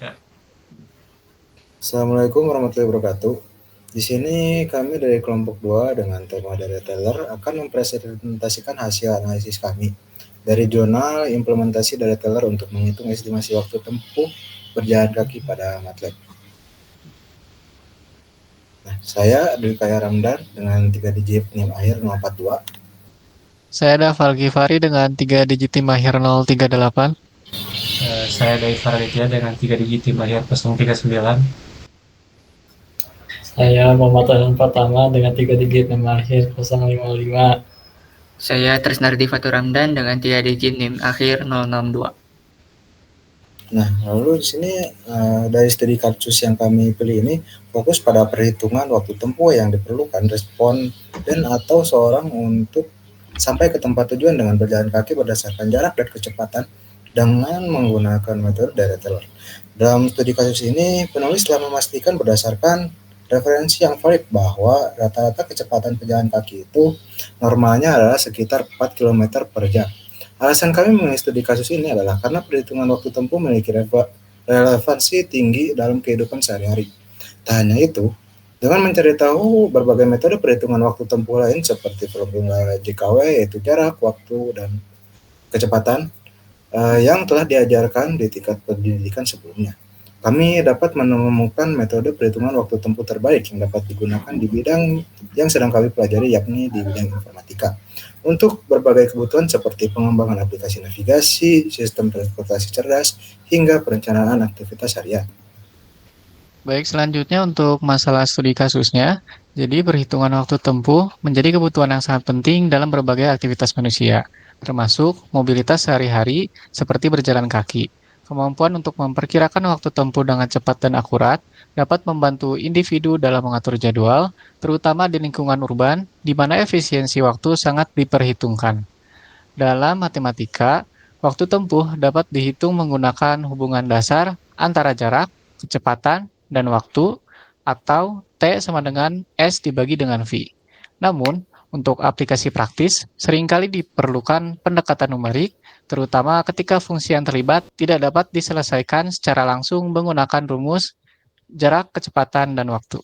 Ya. Assalamualaikum warahmatullahi wabarakatuh. Di sini kami dari kelompok 2 dengan tema dari Taylor akan mempresentasikan hasil analisis kami dari jurnal implementasi dari Taylor untuk menghitung estimasi waktu tempuh berjalan kaki pada MATLAB. Nah, saya Dwi Kaya Ramdan dengan 3 digit NIM akhir 042. Saya ada Falgifari dengan 3 digit tim akhir 038. Saya dari Faraditya dengan 3 digit tim akhir 039. Saya Muhammad Anand Pratama dengan 3 digit nama akhir 055. Saya Trisnardi Fatur Ramdan dengan 3 digit NIM akhir 062. Nah, lalu di sini dari studi kasus yang kami pilih ini fokus pada perhitungan waktu tempuh yang diperlukan responden atau seorang untuk sampai ke tempat tujuan dengan berjalan kaki berdasarkan jarak dan kecepatan dengan menggunakan metode direct Taylor. Dalam studi kasus ini, penulis telah memastikan berdasarkan referensi yang valid bahwa rata-rata kecepatan pejalan kaki itu normalnya adalah sekitar 4 km per jam. Alasan kami memilih studi kasus ini adalah karena perhitungan waktu tempuh memiliki relevansi tinggi dalam kehidupan sehari-hari. Tak hanya itu, dengan mencari tahu berbagai metode perhitungan waktu tempuh lain seperti formula JKW, yaitu jarak, waktu, dan kecepatan yang telah diajarkan di tingkat pendidikan sebelumnya, kami dapat menemukan metode perhitungan waktu tempuh terbaik yang dapat digunakan di bidang yang sedang kami pelajari, yakni di bidang informatika, untuk berbagai kebutuhan seperti pengembangan aplikasi navigasi, sistem transportasi cerdas, hingga perencanaan aktivitas harian. Baik, selanjutnya untuk masalah studi kasusnya. Jadi, perhitungan waktu tempuh menjadi kebutuhan yang sangat penting dalam berbagai aktivitas manusia, termasuk mobilitas sehari-hari seperti berjalan kaki. Kemampuan untuk memperkirakan waktu tempuh dengan cepat dan akurat dapat membantu individu dalam mengatur jadwal, terutama di lingkungan urban, di mana efisiensi waktu sangat diperhitungkan. Dalam matematika, waktu tempuh dapat dihitung menggunakan hubungan dasar antara jarak, kecepatan, dan waktu, atau T sama dengan S dibagi dengan V. Namun, untuk aplikasi praktis, seringkali diperlukan pendekatan numerik, terutama ketika fungsi yang terlibat tidak dapat diselesaikan secara langsung menggunakan rumus jarak, kecepatan, dan waktu.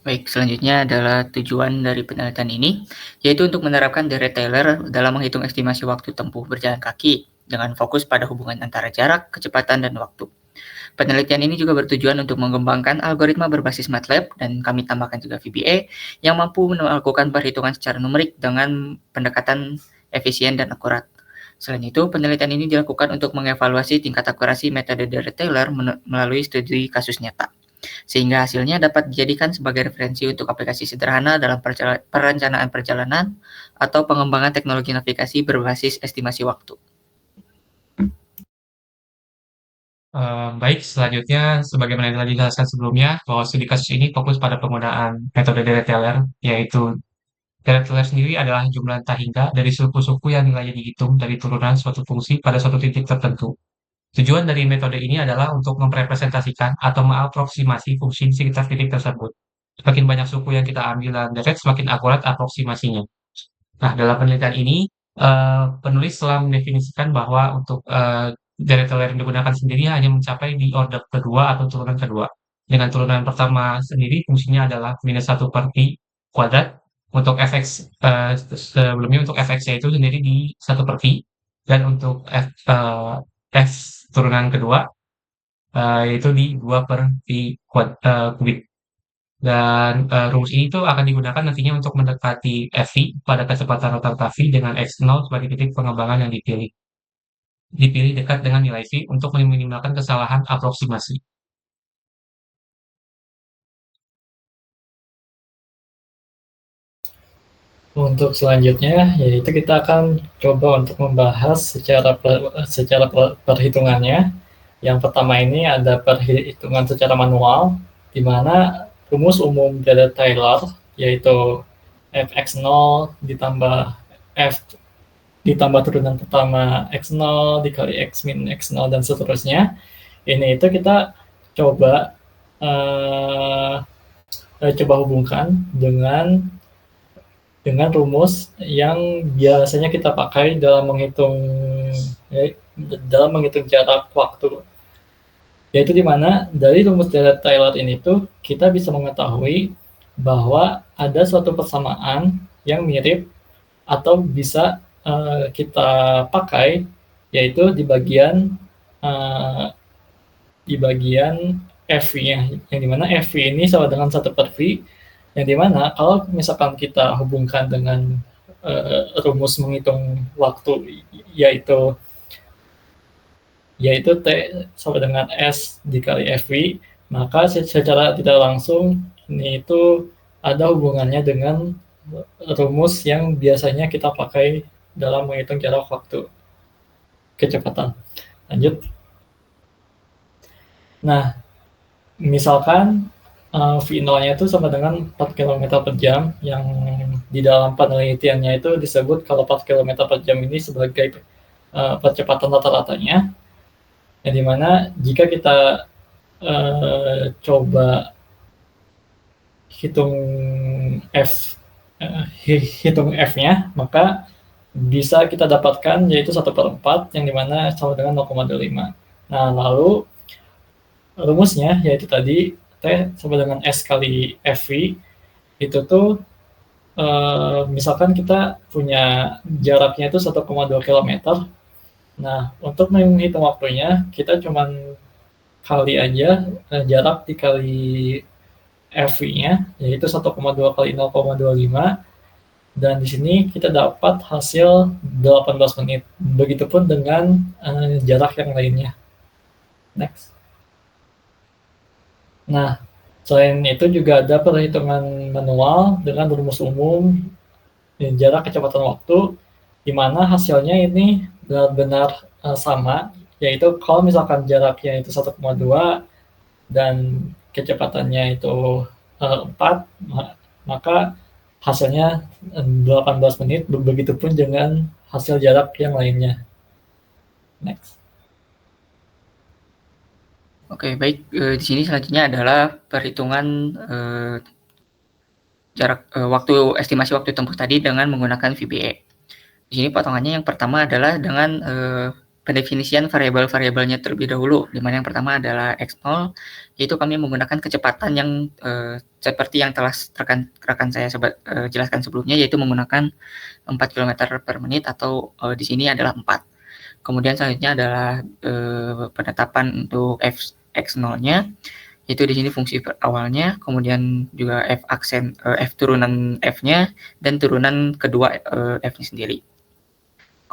Baik, selanjutnya adalah tujuan dari penelitian ini, yaitu untuk menerapkan direct Taylor dalam menghitung estimasi waktu tempuh berjalan kaki dengan fokus pada hubungan antara jarak, kecepatan, dan waktu. Penelitian ini juga bertujuan untuk mengembangkan algoritma berbasis MATLAB dan kami tambahkan juga VBA yang mampu melakukan perhitungan secara numerik dengan pendekatan efisien dan akurat. Selain itu, penelitian ini dilakukan untuk mengevaluasi tingkat akurasi metode direct Taylor melalui studi kasus nyata, sehingga hasilnya dapat dijadikan sebagai referensi untuk aplikasi sederhana dalam perencanaan perjalanan atau pengembangan teknologi navigasi berbasis estimasi waktu. Baik, selanjutnya sebagaimana yang telah dijelaskan sebelumnya, bahwa studi kasus ini fokus pada penggunaan metode direct Taylor, yaitu direct Taylor sendiri adalah jumlah entah hingga dari suku-suku yang nilainya dihitung dari turunan suatu fungsi pada suatu titik tertentu. Tujuan dari metode ini adalah untuk merepresentasikan atau mengaproksimasi fungsi di sekitar titik tersebut. Semakin banyak suku yang kita ambil dalam direct, semakin akurat aproksimasinya. Nah, dalam penelitian ini, penulis telah mendefinisikan bahwa untuk direct Taylor yang digunakan sendiri hanya mencapai di order kedua atau turunan kedua. Dengan turunan pertama sendiri fungsinya adalah minus 1 per Pi kuadrat. Untuk fx, sebelumnya untuk fx-nya itu sendiri di 1 per Pi. Dan untuk f turunan kedua, yaitu di 2 per Pi kubik. Dan rumus ini tuh akan digunakan nantinya untuk mendekati Fv pada kecepatan rata-rata V dengan x0 sebagai titik pengembangan yang dipilih. Dipilih dekat dengan nilai V untuk meminimalkan kesalahan aproksimasi. Untuk selanjutnya, yaitu kita akan coba untuk membahas secara perhitungannya. Yang pertama ini ada perhitungan secara manual, di mana rumus umum dari Taylor, yaitu fx0 ditambah f ditambah turunan pertama x0 dikali x min x0 dan seterusnya. Ini itu kita coba hubungkan dengan rumus yang biasanya kita pakai dalam menghitung dalam menghitung jarak waktu. Yaitu di mana dari rumus Taylor ini tuh kita bisa mengetahui bahwa ada suatu persamaan yang mirip atau bisa kita pakai, yaitu di bagian FV-nya, yang dimana FV ini sama dengan 1/V, yang dimana kalau misalkan kita hubungkan dengan rumus menghitung waktu, yaitu T sama dengan S dikali FV, maka secara tidak langsung ini itu ada hubungannya dengan rumus yang biasanya kita pakai dalam menghitung jarak waktu kecepatan. Lanjut. Nah, misalkan V0-nya itu sama dengan 4 km per jam, yang di dalam penelitiannya itu disebut kalau 4 km per jam ini sebagai percepatan rata-ratanya, yang dimana jika kita coba hitung F-nya, maka bisa kita dapatkan yaitu 1/4, yang dimana sama dengan 0,25. Nah, lalu rumusnya yaitu tadi T sama dengan S kali FV, itu tuh misalkan kita punya jaraknya itu 1,2 km. Nah, untuk menghitung waktunya kita cuman kali aja jarak dikali FV-nya, yaitu 1,2 kali 0,25, dan di sini kita dapat hasil 18 menit. Begitupun dengan jarak yang lainnya. Next. Nah, selain itu juga ada perhitungan manual dengan rumus umum jarak kecepatan waktu, di mana hasilnya ini benar-benar sama, yaitu kalau misalkan jaraknya itu 1,2 dan kecepatannya itu 4, maka hasilnya 18 menit, begitupun dengan hasil jarak yang lainnya. Next. Oke, baik. Di sini selanjutnya adalah perhitungan jarak estimasi waktu tempuh tadi dengan menggunakan VBA. Di sini potongannya yang pertama adalah dengan pendefinisian variabel-variabelnya terlebih dahulu, di mana yang pertama adalah X0, yaitu kami menggunakan kecepatan yang seperti yang telah rekan saya jelaskan sebelumnya, yaitu menggunakan 4 km per menit atau di sini adalah 4. Kemudian selanjutnya adalah penetapan untuk X0-nya, yaitu di sini fungsi awalnya, kemudian juga F turunan F-nya, dan turunan kedua F-nya sendiri.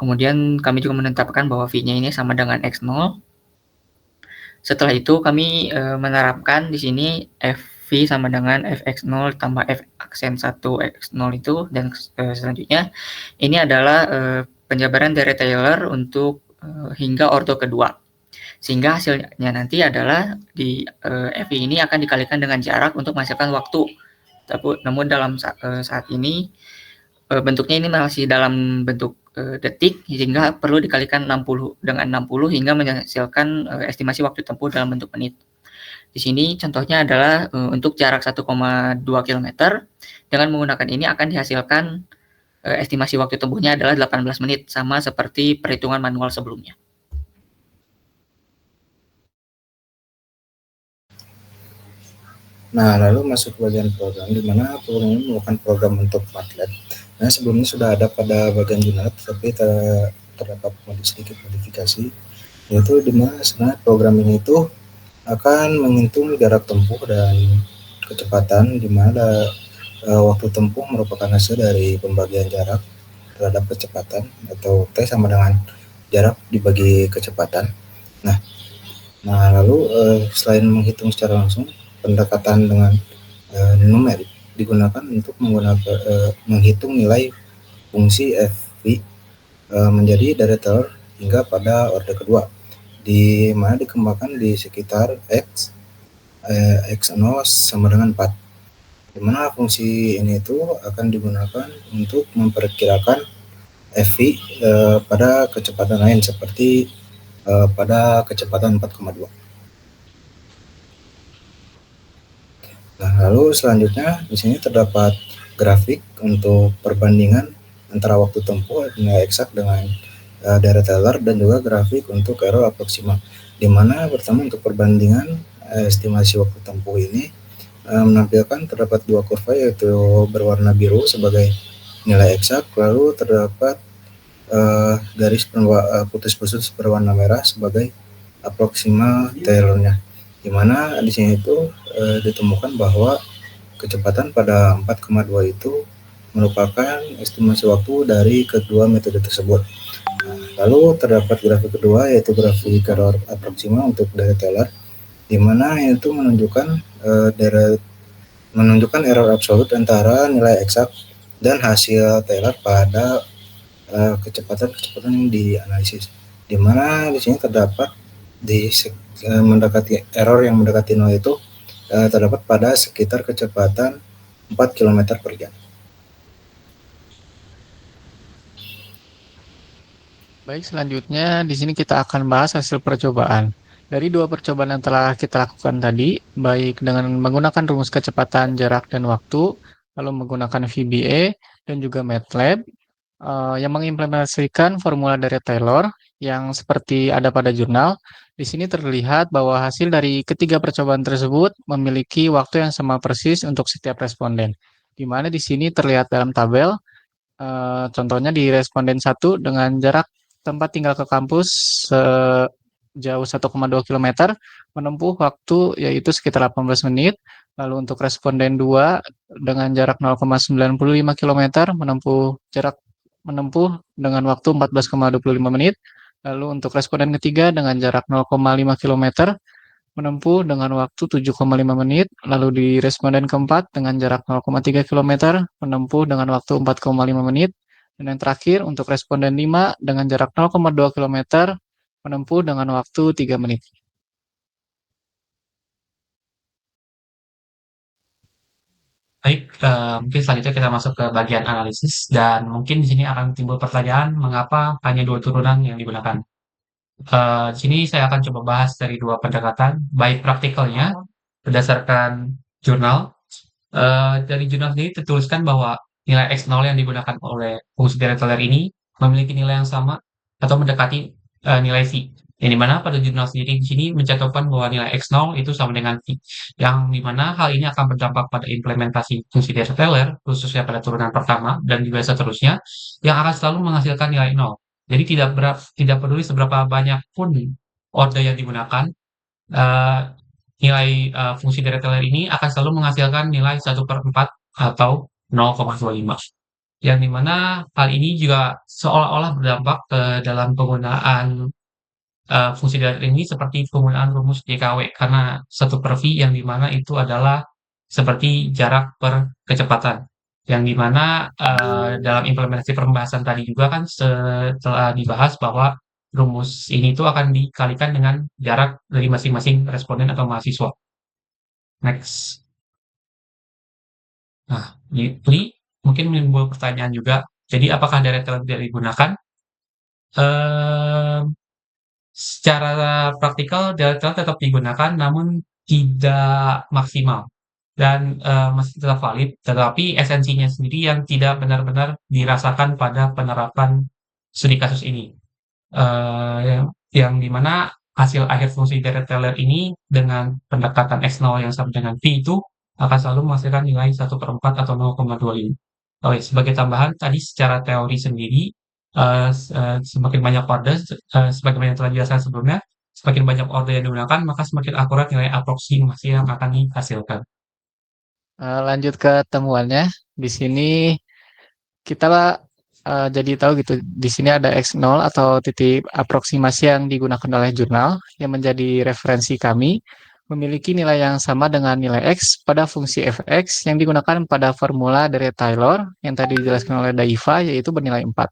Kemudian kami juga menetapkan bahwa V-nya ini sama dengan X0. Setelah itu kami menerapkan di sini FV sama dengan Fx0 tambah F aksen 1 X0 itu, dan selanjutnya ini adalah penjabaran dari Taylor untuk hingga ordo kedua. Sehingga hasilnya nanti adalah di FV ini akan dikalikan dengan jarak untuk menghasilkan waktu. Namun dalam saat ini bentuknya ini masih dalam bentuk detik, sehingga perlu dikalikan 60 dengan 60 hingga menghasilkan estimasi waktu tempuh dalam bentuk menit. Di sini contohnya adalah untuk jarak 1,2 km, dengan menggunakan ini akan dihasilkan estimasi waktu tempuhnya adalah 18 menit, sama seperti perhitungan manual sebelumnya. Nah, lalu masuk ke bagian program, di mana program ini merupakan program untuk Padlet. Nah, sebelumnya sudah ada pada bagian Junet, tapi terdapat sedikit modifikasi, yaitu di mana sebenarnya program ini itu akan menghitung jarak tempuh dan kecepatan, di mana waktu tempuh merupakan hasil dari pembagian jarak terhadap kecepatan, atau T sama dengan jarak dibagi kecepatan. Nah lalu selain menghitung secara langsung, pendekatan dengan numerik digunakan untuk menghitung nilai fungsi FV menjadi dari Taylor hingga pada orde kedua, di mana dikembangkan di sekitar X0 sama dengan 4, di mana fungsi ini itu akan digunakan untuk memperkirakan FV pada kecepatan lain seperti pada kecepatan 4,2. Nah, lalu selanjutnya di sini terdapat grafik untuk perbandingan antara waktu tempuh nilai eksak dengan Deret Taylor dan juga grafik untuk error aproksima, di mana pertama untuk perbandingan estimasi waktu tempuh ini menampilkan terdapat dua kurva, yaitu berwarna biru sebagai nilai eksak, lalu terdapat garis putus-putus berwarna merah sebagai aproksima Taylor-nya, di mana di sini itu ditemukan bahwa kecepatan pada 4,2 itu merupakan estimasi waktu dari kedua metode tersebut. Lalu terdapat grafik kedua, yaitu grafik error aproksima untuk deret Taylor, di mana itu menunjukkan error absolut antara nilai eksak dan hasil Taylor pada kecepatan yang dianalisis, di mana di sini terdapat mendekati error yang mendekati 0 itu terdapat pada sekitar kecepatan 4 km per jam. Baik, selanjutnya di sini kita akan bahas hasil percobaan. Dari dua percobaan yang telah kita lakukan tadi, baik dengan menggunakan rumus kecepatan, jarak, dan waktu, lalu menggunakan VBA dan juga MATLAB, yang mengimplementasikan formula dari Taylor yang seperti ada pada jurnal. Di sini terlihat bahwa hasil dari ketiga percobaan tersebut memiliki waktu yang sama persis untuk setiap responden. Di mana di sini terlihat dalam tabel, contohnya di responden 1 dengan jarak tempat tinggal ke kampus sejauh 1,2 km menempuh waktu yaitu sekitar 18 menit. Lalu untuk responden 2 dengan jarak 0,95 km menempuh dengan waktu 14,25 menit. Lalu untuk responden ketiga dengan jarak 0,5 km menempuh dengan waktu 7,5 menit. Lalu di responden keempat dengan jarak 0,3 km menempuh dengan waktu 4,5 menit. Dan yang terakhir untuk responden 5 dengan jarak 0,2 km menempuh dengan waktu 3 menit. Baik, mungkin selanjutnya kita masuk ke bagian analisis dan mungkin di sini akan timbul pertanyaan mengapa hanya dua turunan yang digunakan. Di sini saya akan coba bahas dari dua pendekatan, baik praktikalnya berdasarkan jurnal. Dari jurnal sendiri tertuliskan bahwa nilai X0 yang digunakan oleh fungsi deret Taylor ini memiliki nilai yang sama atau mendekati nilai V. Yang dimana pada jurnal sendiri di sini mencantumkan bahwa nilai X0 itu sama dengan V. Yang dimana hal ini akan berdampak pada implementasi fungsi deret Taylor, khususnya pada turunan pertama dan juga seterusnya, yang akan selalu menghasilkan nilai 0. Jadi tidak peduli seberapa banyak pun orde yang digunakan, eh, nilai fungsi deret Taylor ini akan selalu menghasilkan nilai 1/4 atau 0,25. Yang dimana hal ini juga seolah-olah berdampak ke dalam penggunaan fungsi deret ini seperti penggunaan rumus JKW, karena 1/V yang dimana itu adalah seperti jarak per kecepatan. Yang dimana dalam implementasi pembahasan tadi juga kan setelah dibahas bahwa rumus ini tuh akan dikalikan dengan jarak dari masing-masing responden atau mahasiswa. Next. Nah, ini mungkin menimbul pertanyaan juga. Jadi apakah deret Taylor tidak digunakan? Eee, Secara praktikal deret Taylor tetap digunakan, namun tidak maksimal dan masih tetap valid, tetapi esensinya sendiri yang tidak benar-benar dirasakan pada penerapan studi kasus ini. Yang dimana hasil akhir fungsi deret Taylor ini dengan pendekatan X0 yang sama dengan V itu akan selalu menghasilkan nilai 1/4 atau 0,25. Oke, sebagai tambahan tadi secara teori sendiri, semakin banyak order, sebagaimana yang telah dijelaskan sebelumnya, semakin banyak order yang digunakan, maka semakin akurat nilai aproksimasi yang akan dihasilkan. Lanjut ke temuannya. Di sini kita jadi tahu gitu, di sini ada X0 atau titik aproksimasi yang digunakan oleh jurnal yang menjadi referensi kami, memiliki nilai yang sama dengan nilai X pada fungsi fx yang digunakan pada formula dari Taylor yang tadi dijelaskan oleh Daiva, yaitu bernilai 4.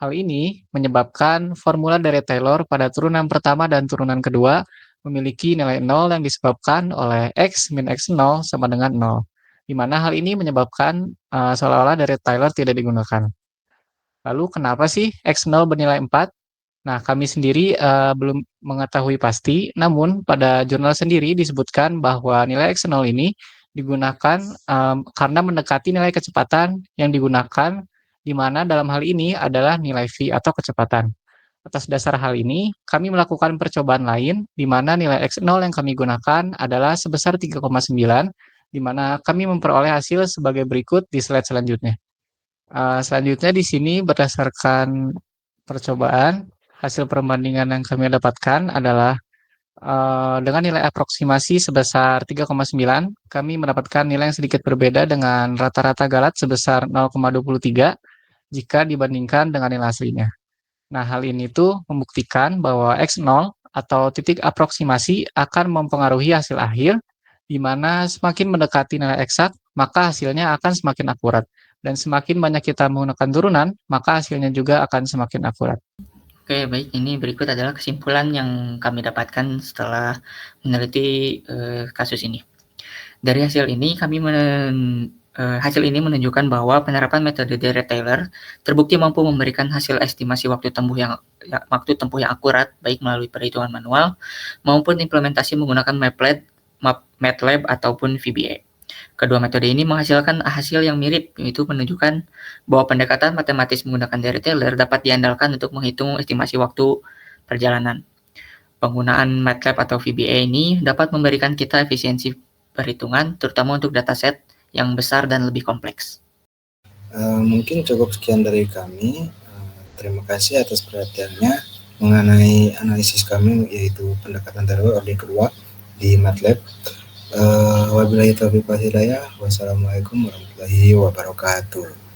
Hal ini menyebabkan formula dari Taylor pada turunan pertama dan turunan kedua memiliki nilai 0 yang disebabkan oleh X min X0 sama dengan 0. Di mana hal ini menyebabkan seolah-olah dari Taylor tidak digunakan. Lalu kenapa sih X0 bernilai 4? Nah, kami sendiri belum mengetahui pasti, namun pada jurnal sendiri disebutkan bahwa nilai X0 ini digunakan karena mendekati nilai kecepatan yang digunakan, di mana dalam hal ini adalah nilai V atau kecepatan. Atas dasar hal ini, kami melakukan percobaan lain di mana nilai X0 yang kami gunakan adalah sebesar 3,9, di mana kami memperoleh hasil sebagai berikut di slide selanjutnya. Selanjutnya di sini berdasarkan percobaan, hasil perbandingan yang kami dapatkan adalah dengan nilai aproksimasi sebesar 3,9, kami mendapatkan nilai yang sedikit berbeda dengan rata-rata Galat sebesar 0,23 jika dibandingkan dengan nilai aslinya. Nah, hal ini tuh membuktikan bahwa X0 atau titik aproksimasi akan mempengaruhi hasil akhir, di mana semakin mendekati nilai eksak, maka hasilnya akan semakin akurat. Dan semakin banyak kita menggunakan turunan, maka hasilnya juga akan semakin akurat. Oke, baik. Ini berikut adalah kesimpulan yang kami dapatkan setelah meneliti kasus ini. Dari hasil ini, hasil ini menunjukkan bahwa penerapan metode Deret-Taylor terbukti mampu memberikan hasil estimasi waktu tempuh yang akurat, baik melalui perhitungan manual maupun implementasi menggunakan MATLAB ataupun VBA. Kedua metode ini menghasilkan hasil yang mirip, yaitu menunjukkan bahwa pendekatan matematis menggunakan Deret-Taylor dapat diandalkan untuk menghitung estimasi waktu perjalanan. Penggunaan MATLAB atau VBA ini dapat memberikan kita efisiensi perhitungan, terutama untuk dataset yang besar dan lebih kompleks. Mungkin cukup sekian dari kami. Terima kasih atas perhatiannya mengenai analisis kami, yaitu pendekatan Taylor ordering kedua di MATLAB. Wabillahi taufiq wal hidayah. Wassalamualaikum warahmatullahi wabarakatuh.